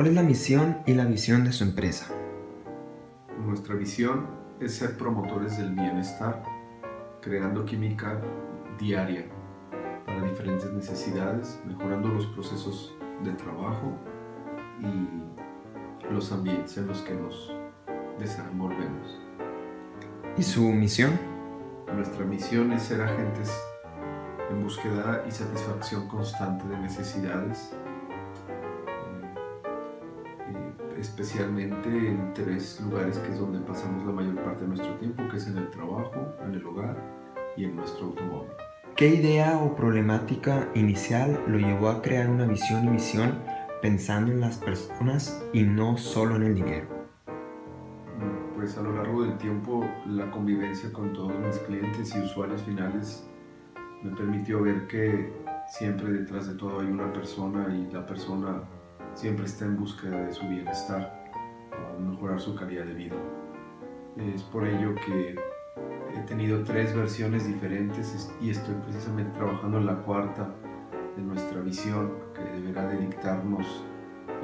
¿Cuál es la misión y la visión de su empresa? Nuestra visión es ser promotores del bienestar, creando química diaria para diferentes necesidades, mejorando los procesos de trabajo y los ambientes en los que nos desenvolvemos. ¿Y su misión? Nuestra misión es ser agentes en búsqueda y satisfacción constante de necesidades, especialmente en 3 lugares que es donde pasamos la mayor parte de nuestro tiempo, que es en el trabajo, en el hogar y en nuestro automóvil. ¿Qué idea o problemática inicial lo llevó a crear una visión y misión pensando en las personas y no solo en el dinero? Pues a lo largo del tiempo la convivencia con todos mis clientes y usuarios finales me permitió ver que siempre detrás de todo hay una persona y la persona siempre está en búsqueda de su bienestar o mejorar su calidad de vida. Es por ello que he tenido 3 versiones diferentes y estoy precisamente trabajando en la 4ª de nuestra visión, que deberá de dictarnos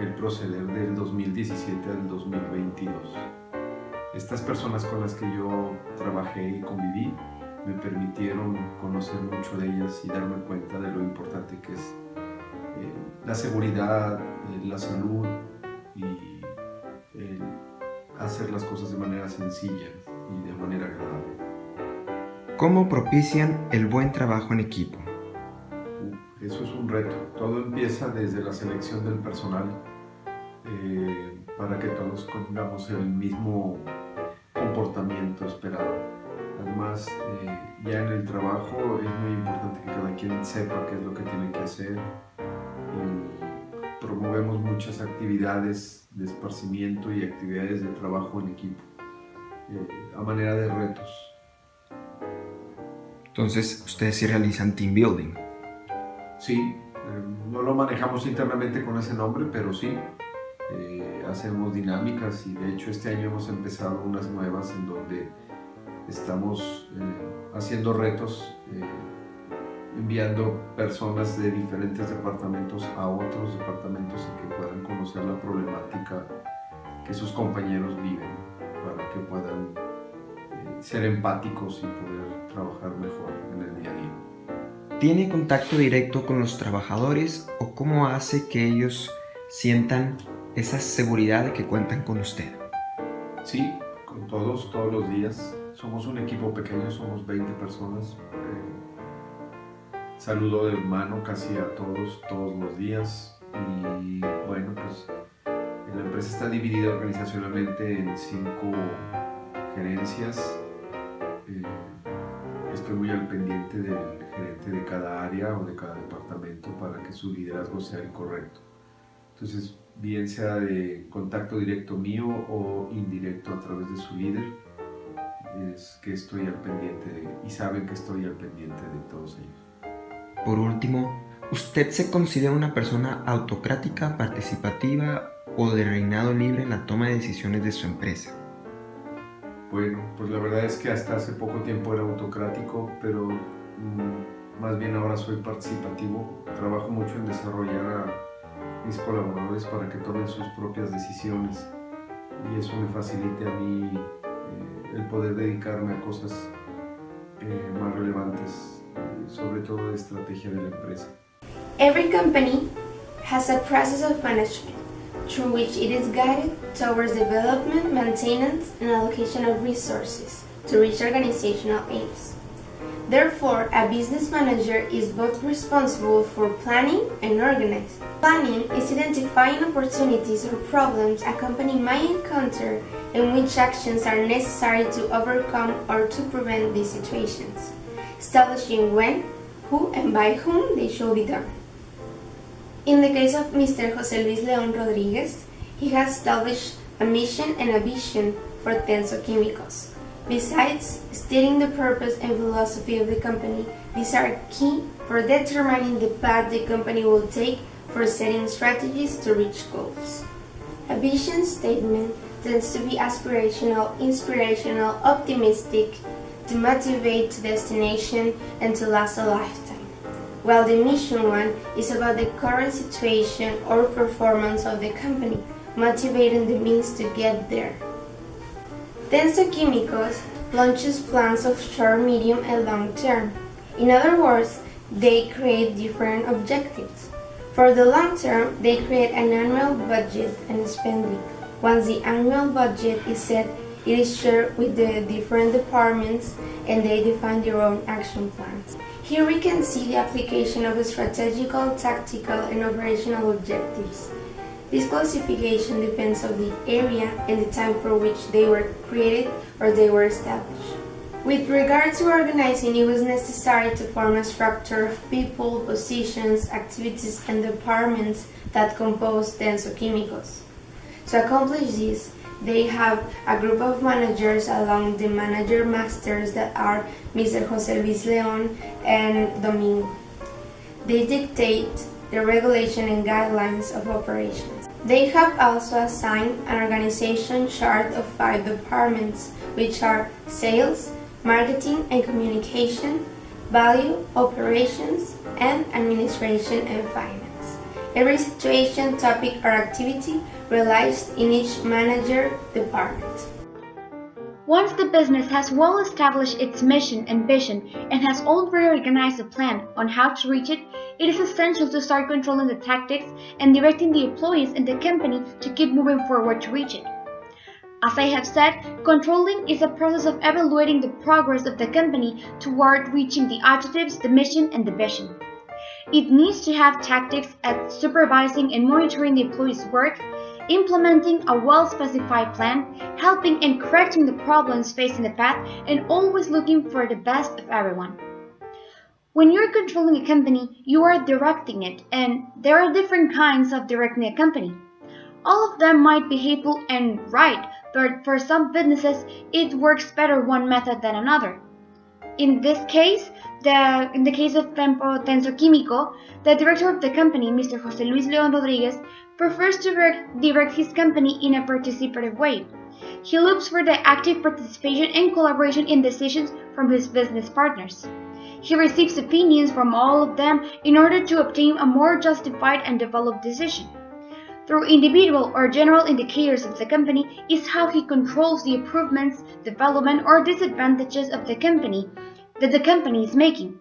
el proceder del 2017 al 2022. Estas personas con las que yo trabajé y conviví me permitieron conocer mucho de ellas y darme cuenta de lo importante que es la seguridad, la salud y hacer las cosas de manera sencilla y de manera agradable. ¿Cómo propician el buen trabajo en equipo? Eso es un reto. Todo empieza desde la selección del personal para que todos tengamos el mismo comportamiento esperado. Además, ya en el trabajo es muy importante que cada quien sepa qué es lo que tiene que hacer. Promovemos muchas actividades de esparcimiento y actividades de trabajo en equipo a manera de retos. Entonces, ustedes sí realizan team building. Sí, no lo manejamos internamente con ese nombre, pero sí. Hacemos dinámicas y de hecho este año hemos empezado unas nuevas en donde estamos haciendo retos, enviando personas de diferentes departamentos a otros departamentos y que puedan conocer la problemática que sus compañeros viven para que puedan ser empáticos y poder trabajar mejor en el día a día. ¿Tiene contacto directo con los trabajadores o cómo hace que ellos sientan esa seguridad de que cuentan con usted? Sí, con todos los días. Somos un equipo pequeño, somos 20 personas. Saludo de mano casi a todos los días y bueno, pues la empresa está dividida organizacionalmente en 5 gerencias. Estoy muy al pendiente del gerente de cada área o de cada departamento para que su liderazgo sea el correcto. Entonces, bien sea de contacto directo mío o indirecto a través de su líder, es que estoy al pendiente y saben que estoy al pendiente de todos ellos. Por último, ¿usted se considera una persona autocrática, participativa o de reinado libre en la toma de decisiones de su empresa? Bueno, pues la verdad es que hasta hace poco tiempo era autocrático, pero más bien ahora soy participativo. Trabajo mucho en desarrollar a mis colaboradores para que tomen sus propias decisiones y eso me facilite a mí el poder dedicarme a cosas más relevantes, sobre todo de estrategia de la empresa. Every company has a process of management through which it is guided towards development, maintenance, and allocation of resources to reach organizational aims. Therefore, a business manager is both responsible for planning and organizing. Planning is identifying opportunities or problems a company might encounter and which actions are necessary to overcome or to prevent these situations, establishing when, who, and by whom they should be done. In the case of Mr. José Luis León Rodríguez, he has established a mission and a vision for Tenso Químicos. Besides stating the purpose and philosophy of the company, these are key for determining the path the company will take for setting strategies to reach goals. A vision statement tends to be aspirational, inspirational, optimistic, to motivate to destination and to last a lifetime. while the mission one is about the current situation or performance of the company, motivating the means to get there. Denso Químicos launches plans of short, medium, and long term. In other words, they create different objectives. For the long term, they create an annual budget and spending. Once the annual budget is set, it is shared with the different departments and they define their own action plans. Here we can see the application of strategical, tactical, and operational objectives. This classification depends on the area and the time for which they were created or they were established. With regard to organizing, it was necessary to form a structure of people, positions, activities, and departments that compose Denso Químicos. To accomplish this, they have a group of managers along the manager masters that are Mr. José Luis León and Domingo. They dictate the regulation and guidelines of operations. They have also assigned an organization chart of 5 departments, which are sales, marketing and communication, value, operations, and administration and finance. Every situation, topic, or activity relies in each manager department. Once the business has well established its mission and vision and has already organized a plan on how to reach it, it is essential to start controlling the tactics and directing the employees in the company to keep moving forward to reach it. As I have said, controlling is a process of evaluating the progress of the company toward reaching the objectives, the mission, and the vision. It needs to have tactics at supervising and monitoring the employees' work, implementing a well-specified plan, helping and correcting the problems faced in the path, and always looking for the best of everyone. When you're controlling a company, you are directing it, and there are different kinds of directing a company. All of them might be hateful and right, but for some businesses, it works better one method than another. In this case, in the case of Denso Químico, the director of the company, Mr. José Luis León Rodríguez, prefers to direct his company in a participative way. He looks for the active participation and collaboration in decisions from his business partners. He receives opinions from all of them in order to obtain a more justified and developed decision. Through individual or general indicators of the company is how he controls the improvements, development, or disadvantages of the company that the company is making.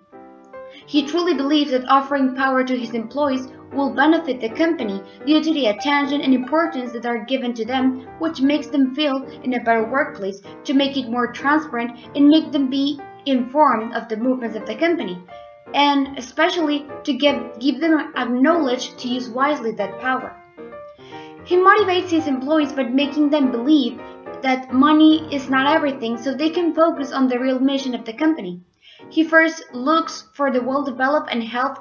He truly believes that offering power to his employees will benefit the company due to the attention and importance that are given to them, which makes them feel in a better workplace, to make it more transparent and make them be informed of the movements of the company, and especially to give them a knowledge to use wisely that power. He motivates his employees by making them believe that money is not everything, so they can focus on the real mission of the company. He first looks for the well-developed and health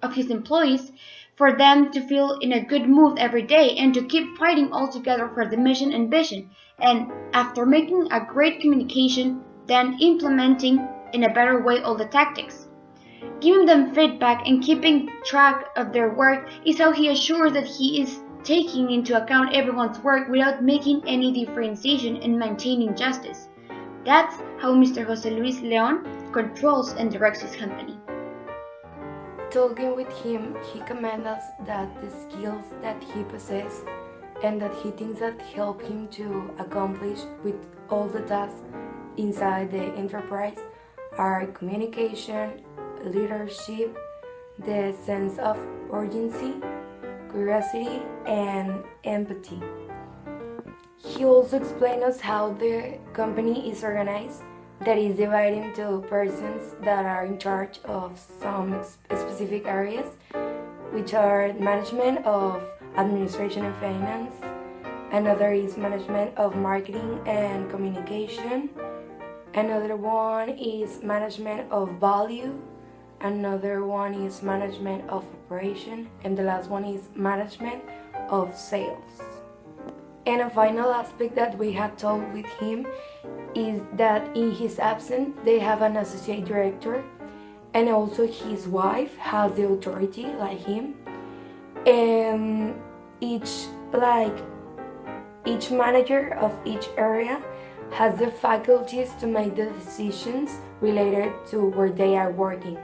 of his employees, for them to feel in a good mood every day and to keep fighting all together for the mission and vision, and after making a great communication, then implementing in a better way all the tactics. Giving them feedback and keeping track of their work is how he assures that he is taking into account everyone's work without making any differentiation and maintaining justice. That's how Mr. José Luis León controls and directs his company. Talking with him, he commends us that the skills that he possesses and that he thinks that help him to accomplish with all the tasks inside the enterprise are communication, leadership, the sense of urgency, curiosity, and empathy. He also explained us how the company is organized, that is divided into persons that are in charge of some specific areas, which are management of administration and finance, another is management of marketing and communication, another one is management of value, another one is management of operation, and the last one is management of sales. And a final aspect that we had talked with him is that in his absence they have an associate director, and also his wife has the authority like him, and each manager of each area has the faculties to make the decisions related to where they are working.